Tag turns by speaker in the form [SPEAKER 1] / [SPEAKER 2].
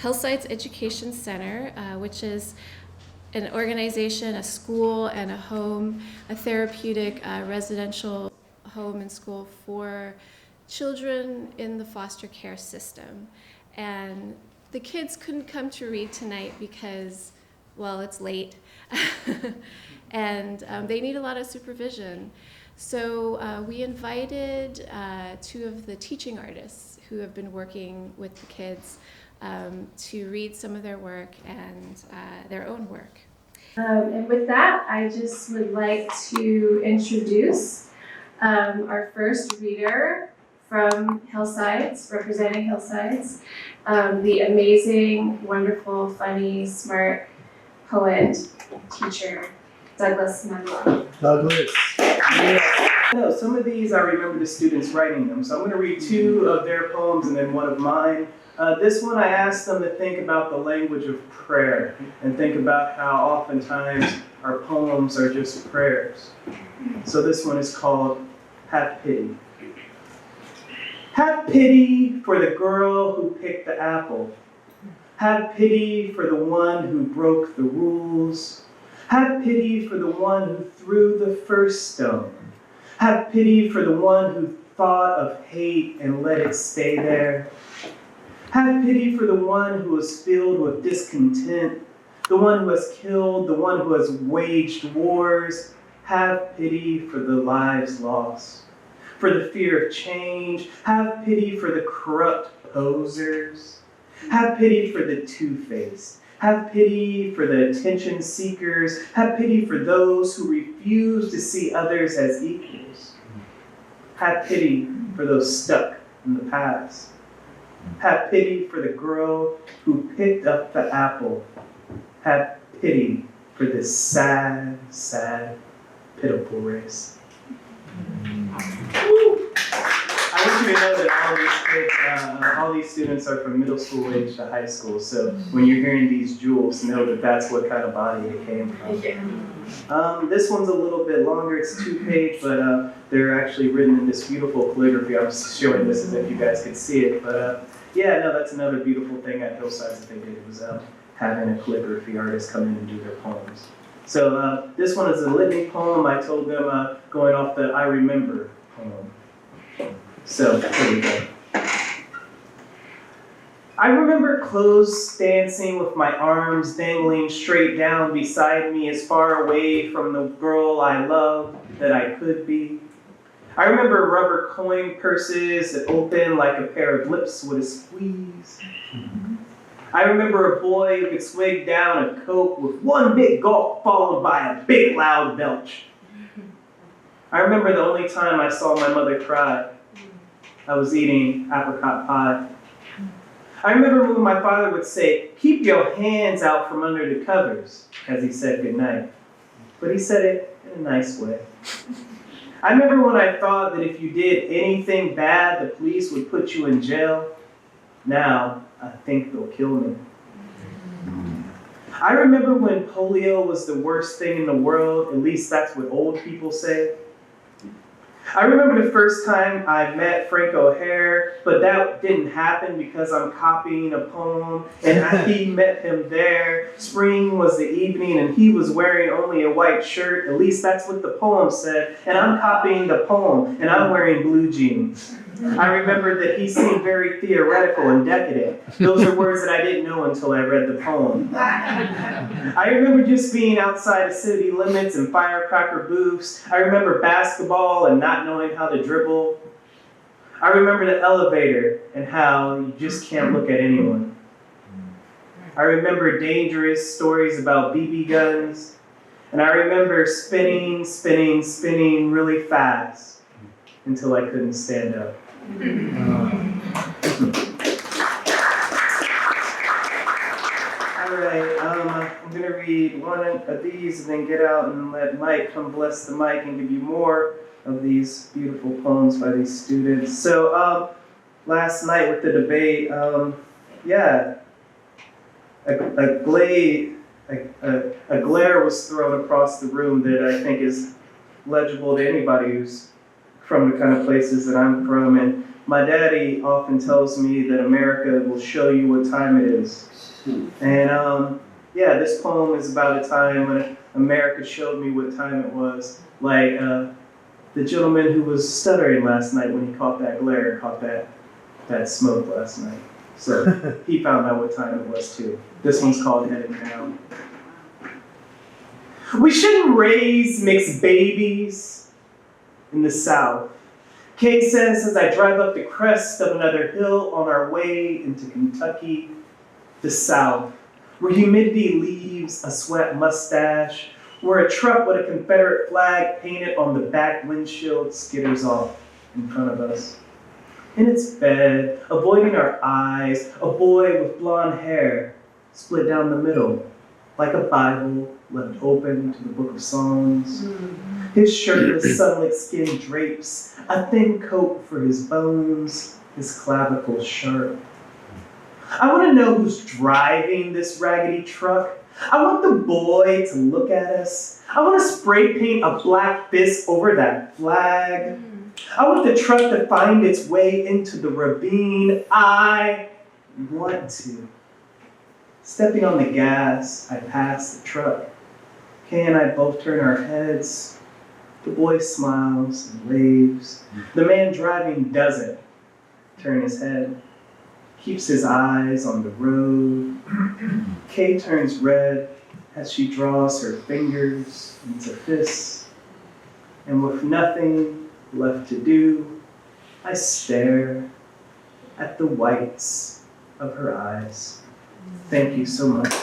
[SPEAKER 1] Hillsides Education Center, which is an organization, a school, and a home, a therapeutic residential home and school for children in the foster care system. And the kids couldn't come to read tonight because, well, it's late, and they need a lot of supervision. So we invited two of the teaching artists who have been working with the kids to read some of their work and their own work. And with that, I just would like to introduce our first reader from Hillsides, representing Hillsides, the amazing, wonderful, funny, smart poet, teacher, Douglas Manuel.
[SPEAKER 2] Douglas.
[SPEAKER 3] Yeah. No, some of these I remember the students writing them, so I'm going to read two of their poems and then one of mine. This one I asked them to think about the language of prayer and think about how oftentimes our poems are just prayers. So this one is called Have Pity. Have pity for the girl who picked the apple. Have pity for the one who broke the rules. Have pity for the one who threw the first stone. Have pity for the one who thought of hate and let it stay there. Have pity for the one who is filled with discontent, the one who has killed, the one who has waged wars. Have pity for the lives lost, for the fear of change. Have pity for the corrupt posers. Have pity for the two-faced. Have pity for the attention seekers. Have pity for those who refuse to see others as equals. Have pity for those stuck in the past. Have pity for the girl who picked up the apple. Have pity for this sad, sad, pitiful race. I want you to know that all these kids, all these students are from middle school age to high school, so when you're hearing these jewels, know that that's what kind of body it came from. This one's a little bit longer, it's 2-page, but they're actually written in this beautiful calligraphy. I'm showing this as if you guys could see it, but yeah, no, that's another beautiful thing at Hillsides that they did, was having a calligraphy artist come in and do their poems. So this one is a litany poem. I told them going off the I Remember poem. So, here we go. I remember clothes dancing with my arms dangling straight down beside me, as far away from the girl I love that I could be. I remember rubber coin purses that open like a pair of lips with a squeeze. I remember a boy who could swig down a Coke with one big gulp followed by a big loud belch. I remember the only time I saw my mother cry. I was eating apricot pie. I remember when my father would say, "Keep your hands out from under the covers," as he said goodnight. But he said it in a nice way. I remember when I thought that if you did anything bad, the police would put you in jail. Now, I think they'll kill me. I remember when polio was the worst thing in the world, at least that's what old people say. I remember the first time I met Frank O'Hare, but that didn't happen because I'm copying a poem, and he met him there. Spring was the evening, and he was wearing only a white shirt. At least that's what the poem said, and I'm copying the poem, and I'm wearing blue jeans. I remember that he seemed very theoretical and decadent. Those are words that I didn't know until I read the poem. I remember just being outside of city limits and firecracker booths. I remember basketball and not knowing how to dribble. I remember the elevator and how you just can't look at anyone. I remember dangerous stories about BB guns. And I remember spinning really fast until I couldn't stand up. All right, I'm going to read one of these and then get out and let Mike come bless the mic and give you more of these beautiful poems by these students. So last night with the debate, a glare was thrown across the room that I think is legible to anybody who's from the kind of places that I'm from. And My daddy often tells me that America will show you what time it is. And yeah, this poem is about a time when America showed me what time it was. Like the gentleman who was stuttering last night when he caught that glare, caught that smoke last night. So he found out what time it was too. This one's called Heading Down. We shouldn't raise mixed babies in the South. Kay says as I drive up the crest of another hill on our way into Kentucky, the South, where humidity leaves a sweat mustache, where a truck with a Confederate flag painted on the back windshield skitters off in front of us. In its bed, avoiding our eyes, a boy with blonde hair, split down the middle, like a Bible left open to the book of Psalms. His shirtless, sunlit skin drapes a thin coat for his bones, his clavicle sharp. I want to know who's driving this raggedy truck. I want the boy to look at us. I want to spray paint a black fist over that flag. I want the truck to find its way into the ravine. I want to. Stepping on the gas, I pass the truck. Kay and I both turn our heads. The boy smiles and waves. The man driving doesn't turn his head. Keeps his eyes on the road. Kay turns red as she draws her fingers into fists. And with nothing left to do, I stare at the whites of her eyes. Thank you so much.